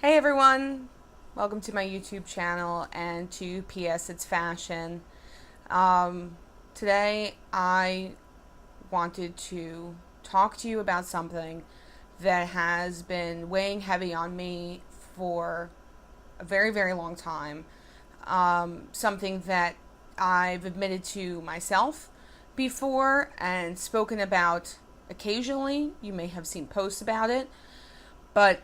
Hey everyone, welcome to my YouTube channel and to PS It's Fashion. Um, Today I wanted to talk to you about something that has been weighing heavy on me for a very, very long time. Something that I've admitted to myself before and spoken about occasionally. You may have seen posts about it, but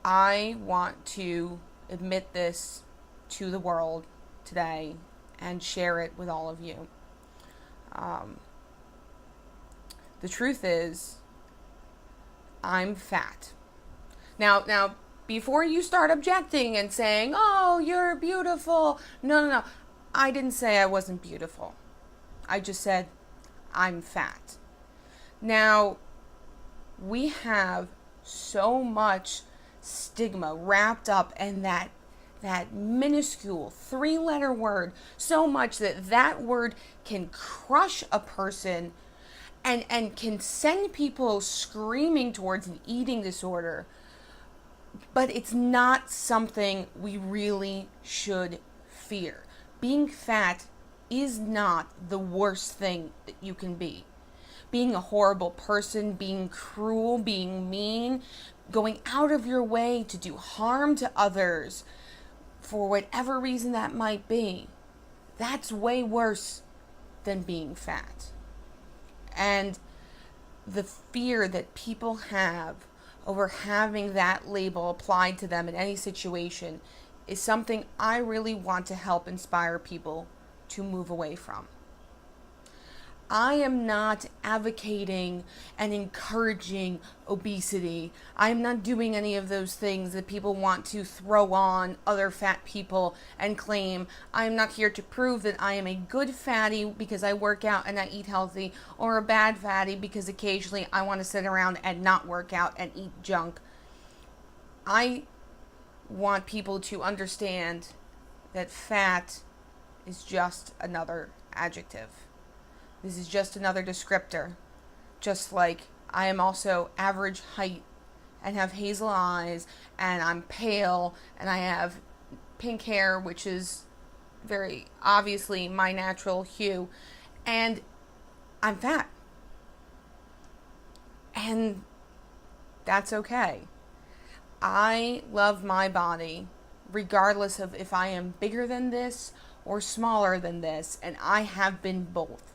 I want to admit this to the world today and share it with all of you. Um, the truth is, I'm fat. Now, before you start objecting and saying, "Oh, you're beautiful," no. I didn't say I wasn't beautiful. I just said I'm fat. Now, we have so much stigma wrapped up in that minuscule three-letter word, so much that word can crush a person and can send people screaming towards an eating disorder. But it's not something we really should fear. Being fat is not the worst thing that you can be. Being a horrible person, being cruel, being mean, going out of your way to do harm to others for whatever reason that might be, that's way worse than being fat. And the fear that people have over having that label applied to them in any situation is something I really want to help inspire people to move away from. I am not advocating and encouraging obesity. I am not doing any of those things that people want to throw on other fat people and claim. I am not here to prove that I am a good fatty because I work out and I eat healthy, or a bad fatty because occasionally I want to sit around and not work out and eat junk. I want people to understand that fat is just another adjective. This is just another descriptor. Just like I am also average height and have hazel eyes and I'm pale and I have pink hair, which is very obviously my natural hue, and I'm fat. And that's okay. I love my body regardless of if I am bigger than this or smaller than this, and I have been both.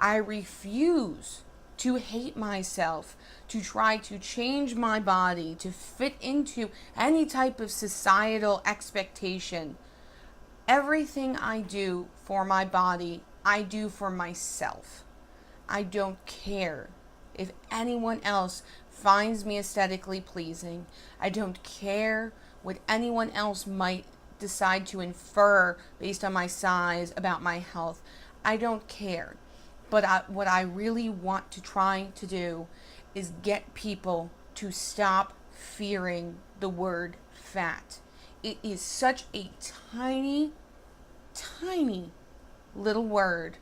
I refuse to hate myself, to try to change my body to fit into any type of societal expectation. Everything I do for my body, I do for myself. I don't care if anyone else finds me aesthetically pleasing. I don't care what anyone else might decide to infer based on my size about my health. I don't care. But what I really want to try to do is get people to stop fearing the word fat. It is such a tiny, tiny little word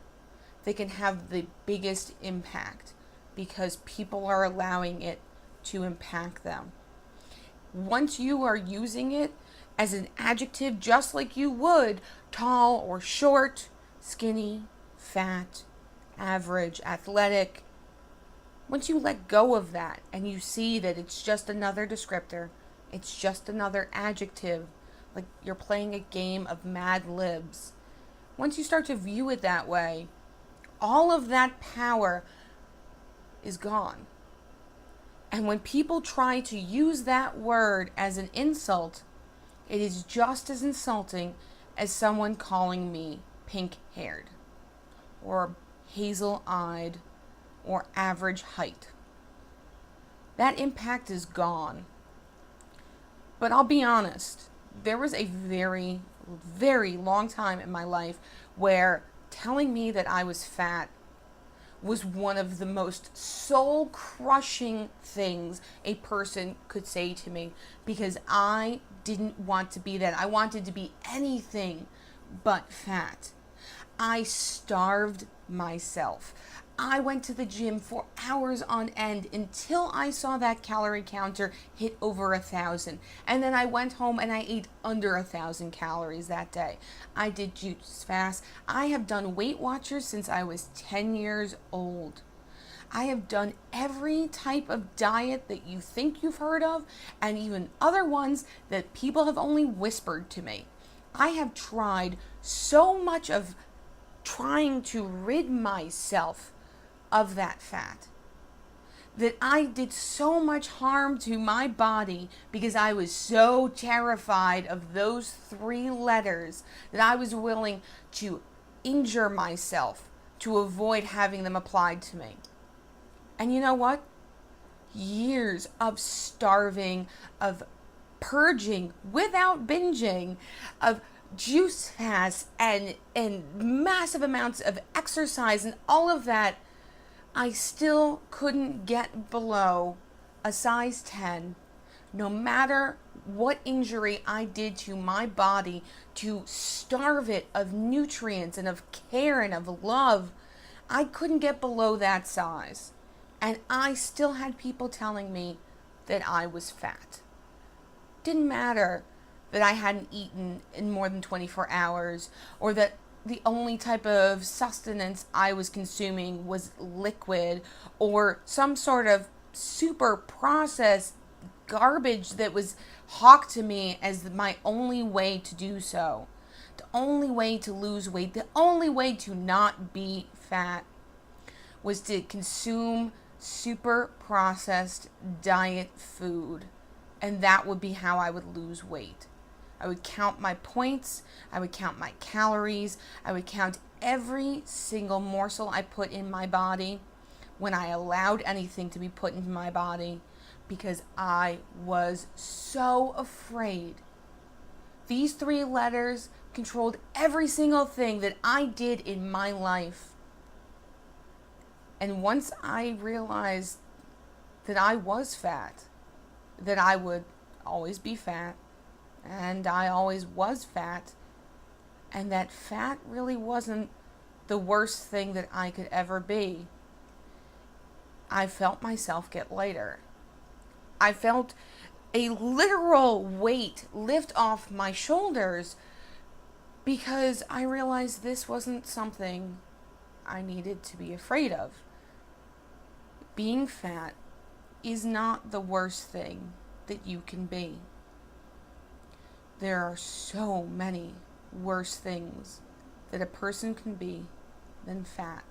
that can have the biggest impact because people are allowing it to impact them. Once you are using it as an adjective, just like you would tall or short, skinny, fat, average, athletic, once you let go of that and you see that it's just another descriptor, it's just another adjective, like you're playing a game of Mad Libs. Once you start to view it that way, all of that power is gone. And when people try to use that word as an insult, it is just as insulting as someone calling me pink haired or hazel eyed or average height. That impact is gone. But I'll be honest, there was a very, very long time in my life where telling me that I was fat was one of the most soul crushing things a person could say to me because I didn't want to be that. I wanted to be anything but fat. I starved myself. I went to the gym for hours on end until I saw that calorie counter hit over 1,000. And then I went home and I ate under 1,000 calories that day. I did juice fast. I have done Weight Watchers since I was 10 years old. I have done every type of diet that you think you've heard of, and even other ones that people have only whispered to me. I have tried so much of trying to rid myself of that fat that I did so much harm to my body because I was so terrified of those 3 letters that I was willing to injure myself to avoid having them applied to me. And you know what? Years of starving, of purging without binging, of juice fasts and massive amounts of exercise and all of that, I still couldn't get below a size 10, no matter what injury I did to my body to starve it of nutrients and of care and of love. I couldn't get below that size. And I still had people telling me that I was fat. Didn't matter that I hadn't eaten in more than 24 hours, or that the only type of sustenance I was consuming was liquid, or some sort of super processed garbage that was hawked to me as my only way to do so. The only way to lose weight, the only way to not be fat was to consume super processed diet food, and that would be how I would lose weight. I would count my points, I would count my calories, I would count every single morsel I put in my body when I allowed anything to be put into my body, because I was so afraid. These 3 letters controlled every single thing that I did in my life. And once I realized that I was fat, that I would always be fat, and I always was fat, and that fat really wasn't the worst thing that I could ever be, I felt myself get lighter. I felt a literal weight lift off my shoulders because I realized this wasn't something I needed to be afraid of. Being fat is not the worst thing that you can be. There are so many worse things that a person can be than fat.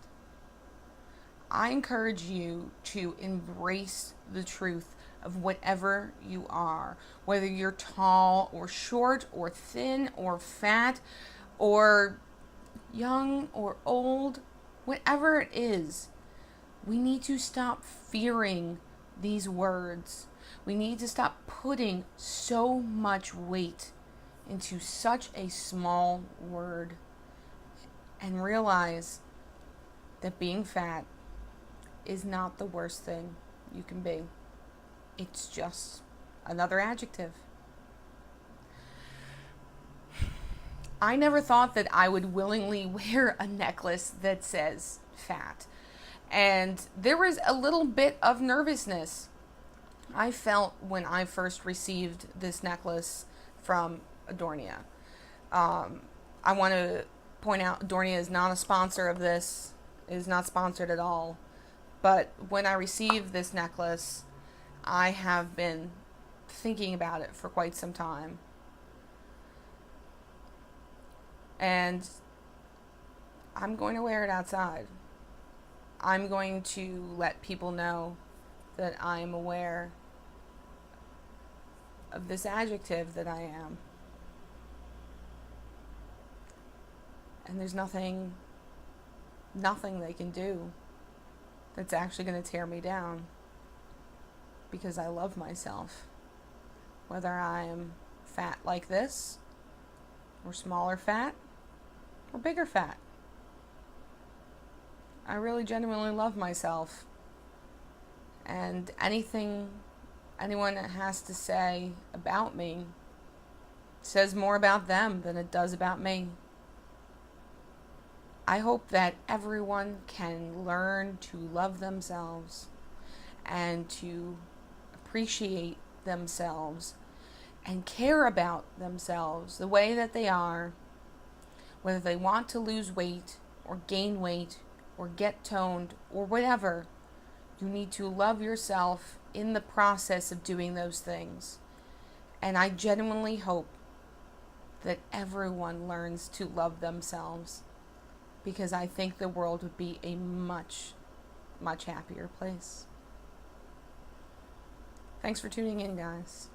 I encourage you to embrace the truth of whatever you are, whether you're tall or short or thin or fat or young or old, whatever it is. We need to stop fearing these words. We need to stop putting so much weight into such a small word and realize that being fat is not the worst thing you can be. It's just another adjective. I never thought that I would willingly wear a necklace that says fat. And there was a little bit of nervousness I felt when I first received this necklace from Adornia. I want to point out Adornia is not a sponsor of this. It is not sponsored at all. But when I received this necklace, I have been thinking about it for quite some time. And I'm going to wear it outside. I'm going to let people know that I am aware of this adjective that I am. And there's nothing they can do that's actually going to tear me down, because I love myself. Whether I am fat like this, or smaller fat, or bigger fat. I really genuinely love myself. And anything anyone has to say about me says more about them than it does about me. I hope that everyone can learn to love themselves and to appreciate themselves and care about themselves the way that they are, whether they want to lose weight or gain weight or get toned or whatever. You need to love yourself in the process of doing those things. And I genuinely hope that everyone learns to love themselves, because I think the world would be a much, much happier place. Thanks for tuning in, guys.